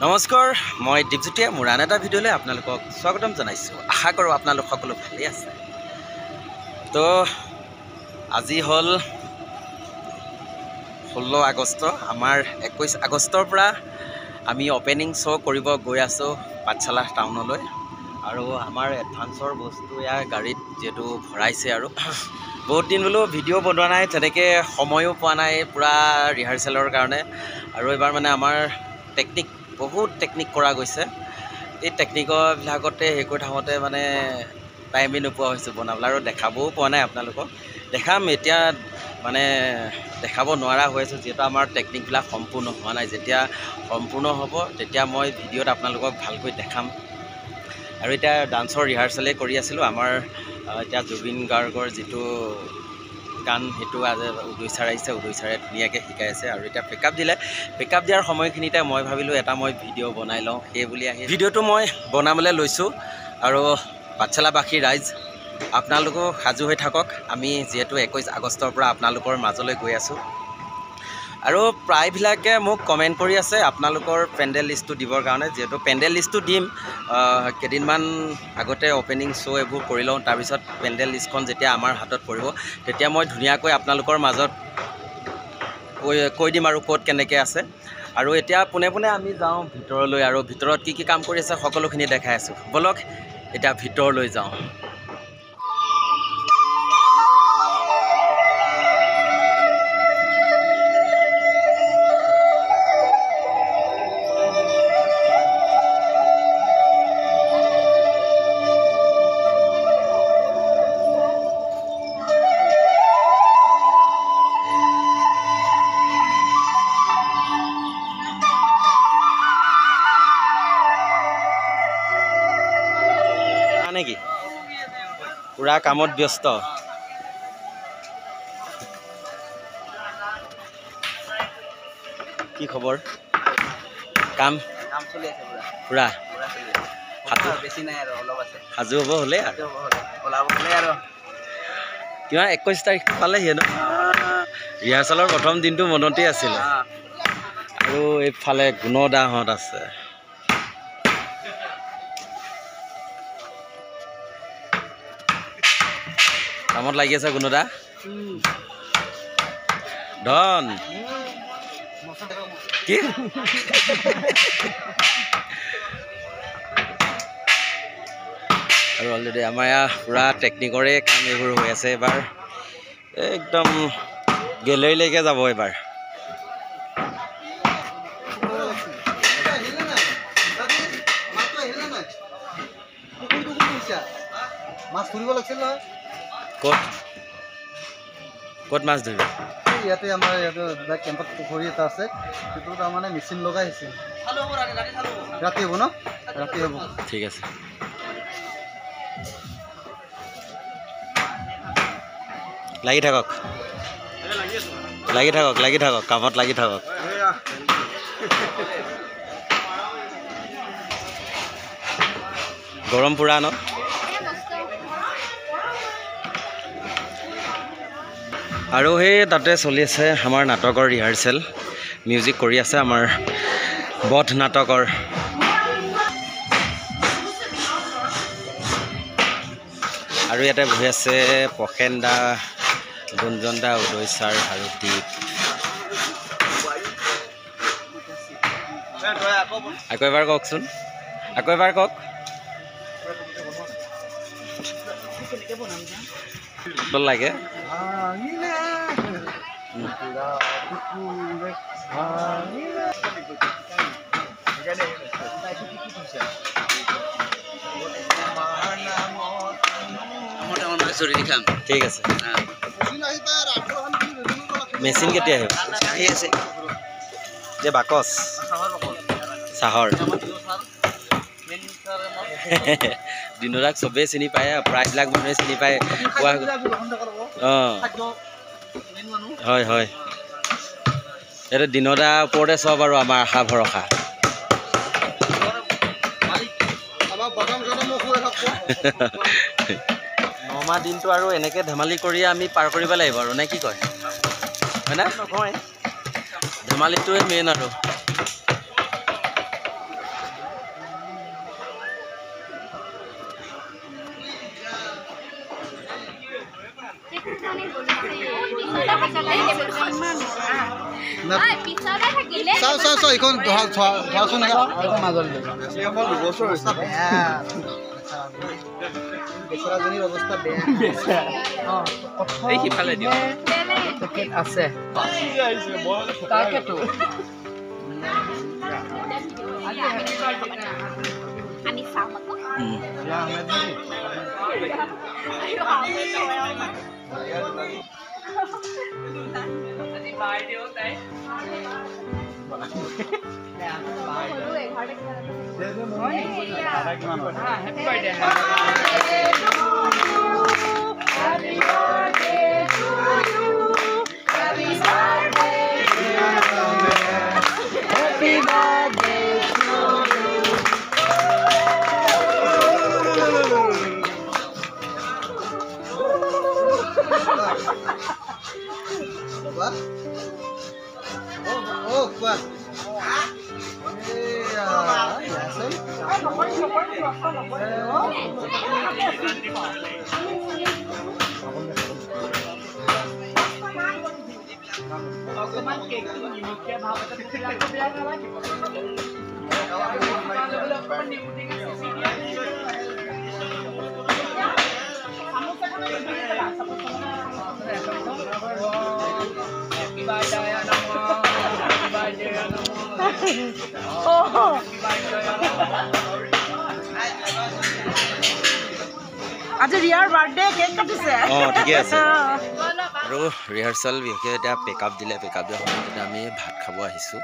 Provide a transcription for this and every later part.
নমস্কাৰ, মই দীপজ্যোতিয়ে মোৰ আন এটা ভিডিঅ'লৈ আপোনালোকক স্বাগতম জনাইছোঁ। আশা কৰোঁ আপোনালোক সকলো ভালেই আছে। তো আজি হ'ল 16 আগষ্ট। আমাৰ 21 আগষ্টৰ পৰা আমি অপেনিং শ্ব' কৰিব গৈ আছোঁ পাঠশালা টাউনলৈ। আৰু আমাৰ এডভান্সৰ বস্তু ইয়াৰ গাড়ীত যিহেতু ভৰাইছে আৰু বহুত দিন বোলো ভিডিঅ' বনোৱা নাই, তেনেকৈ সময়ো পোৱা নাই পূৰা ৰিহাৰ্চেলৰ কাৰণে। আৰু এইবাৰ মানে আমাৰ বহুত টেকনিক কৰা গৈছে। এই টেকনিকবিলাকতে হেৰি কৰি থাকোঁতে মানে টাইমেই নোপোৱা হৈছোঁ বনাবলৈ, আৰু দেখাবও পোৱা নাই আপোনালোকক। দেখাম এতিয়া, মানে দেখাব নোৱাৰা হৈ আছোঁ যিহেতু আমাৰ টেকনিকবিলাক সম্পূৰ্ণ হোৱা নাই। যেতিয়া সম্পূৰ্ণ হ'ব তেতিয়া মই ভিডিঅ'ত আপোনালোকক ভালকৈ দেখাম। আৰু এতিয়া ডান্সৰ ৰিহাৰ্চেলেই কৰি আছিলোঁ। আমাৰ এতিয়া জুবিন গাৰ্গৰ যিটো গান, সেইটো আজি উদয় ছাৰ আহিছে, উদয় ছাৰে ধুনীয়াকৈ শিকাই আছে। আৰু এতিয়া পেকআপ দিয়াৰ সময়খিনিতে মই ভাবিলোঁ এটা মই ভিডিঅ' বনাই লওঁ, সেই বুলি আহি ভিডিঅ'টো মই বনাবলৈ লৈছোঁ। আৰু পাঠশালাবাসী ৰাইজ, আপোনালোকো সাজু হৈ থাকক। আমি যিহেতু 21 আগষ্টৰ পৰা আপোনালোকৰ মাজলৈ গৈ আছোঁ। আৰু প্ৰায়বিলাকে মোক কমেণ্ট কৰি আছে আপোনালোকৰ পেণ্ডেল লিষ্টটো দিবৰ কাৰণে। যিহেতু পেণ্ডেল লিষ্টটো দিম, কেইদিনমান আগতে অপেনিং শ্ব' এইবোৰ কৰি লওঁ, তাৰপিছত পেণ্ডেল লিষ্টখন যেতিয়া আমাৰ হাতত পৰিব তেতিয়া মই ধুনীয়াকৈ আপোনালোকৰ মাজত কৈ দিম আৰু ক'ত কেনেকৈ আছে। আৰু এতিয়া পোনে পোনে আমি যাওঁ ভিতৰলৈ, আৰু ভিতৰত কি কি কাম কৰি আছে সকলোখিনি দেখাই আছোঁ। ব'লক এতিয়া ভিতৰলৈ যাওঁ। নেকি পুৰা কামত ব্যস্ত। কি খবৰ? কাম চলি আছে পুৰা বেছি নাই আৰু অলপ আছে। সাজু হ'ব হ'লে আৰু কিমান 21 তাৰিখ পালেহি ন? ৰিহাৰ্চেলৰ প্ৰথম দিনটো মনতেই আছিলে। আৰু এইফালে গুণদাহঁত আছে। কামত লাগি আছে গুণদা। ধন কি আৰু অলৰেডি আমাৰ ইয়াৰ পূৰা টেকনিকৰে কাম এইবোৰ হৈ আছে। এইবাৰ একদম গেলেৰীলৈকে যাব এইবাৰ। মাছ ধৰিব লাগিছিল নহয়। ক'ত মাছ ধৰিব? ইয়াতে আমাৰ ইয়াতে কেম্পত পুখুৰী এটা আছে, সেইটো তাৰমানে মেচিন লগাই আহিছে। ৰাতি হ'ব ন? ৰাতি হ'ব। ঠিক আছে। লাগি থাকক কামত লাগি থাকক। গৰম পুৰা ন? আৰু সেই তাতে চলি আছে আমাৰ নাটকৰ ৰিহাৰ্চেল, মিউজিক কৰি আছে আমাৰ বধ নাটকৰ। আৰু ইয়াতে বহি আছে প্ৰসেন দা, গুঞ্জন দা, উদয় ছাৰ আৰু দীপ। আকৌ এবাৰ কওকচোন, আকৌ এবাৰ কওক। লাগে ঠিক আছে। মেচিন কেতিয়া আহিব? আহি আছে যে বাকচ চাহৰ দিনৰাক চবেই চিনি পায়, প্ৰায়বিলাক মানুহে চিনি পায়। অঁ হয় হয়, এইটো দিনদা ওপৰতে চব আৰু আমাৰ আশা ভৰসা। নমাহ দিনটো আৰু এনেকৈ ধেমালি কৰি আমি পাৰ কৰিব লাগিব আৰু, নে কি কয়? হয় না? নহয়, ধেমালিটোৱে মেইন আৰু। চাও এইখন ধৰাচোন বেচেৰাজনীৰ অৱস্থা বেয়া আছে তাকেতো Ani sama tuh. Ya, Ahmed nih. Tadi bayar dia hotai. Ya, bayar. Happy birthday. Happy birthday to you. Happy birthday. Happy birthday to you. What? Oh, what? আজি ৰিয়াৰ বাৰ্থডে কেক কাটিছে ঠিকে আছে আৰু ৰিহাৰ্চেল বিশেষকৈ এতিয়া পেকআপ দিলে পেকআপ দিয়া সময়ত আমি ভাত খাব আহিছোঁ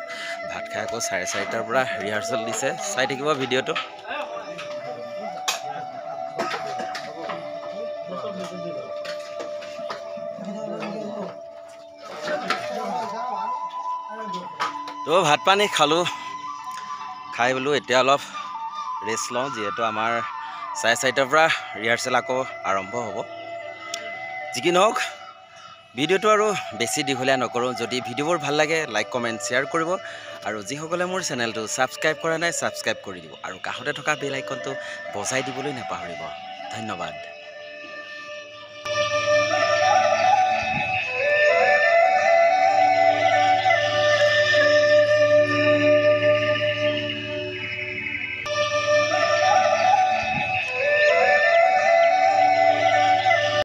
ভাত খাই আকৌ 4:30টাৰ পৰা ৰিহাৰ্চেল দিছে চাই থাকিব ভিডিঅ'টো তো ভাত পানী খালোঁ খাই বোলো এতিয়া অলপ ৰেষ্ট লওঁ যিহেতু আমাৰ 4:30টাৰ পৰা ৰিহাৰ্চেল আকৌ আৰম্ভ হ'ব যি কি নহওক ভিডিঅ'টো আৰু বেছি দীঘলীয়া নকৰোঁ যদি ভিডিঅ'বোৰ ভাল লাগে লাইক কমেণ্ট শ্বেয়াৰ কৰিব আৰু যিসকলে মোৰ চেনেলটো ছাবস্ক্ৰাইব কৰা নাই ছাবস্ক্ৰাইব কৰি দিব আৰু কাষতে থকা বেল আইকনটো বজাই দিবলৈ নাপাহৰিব ধন্যবাদ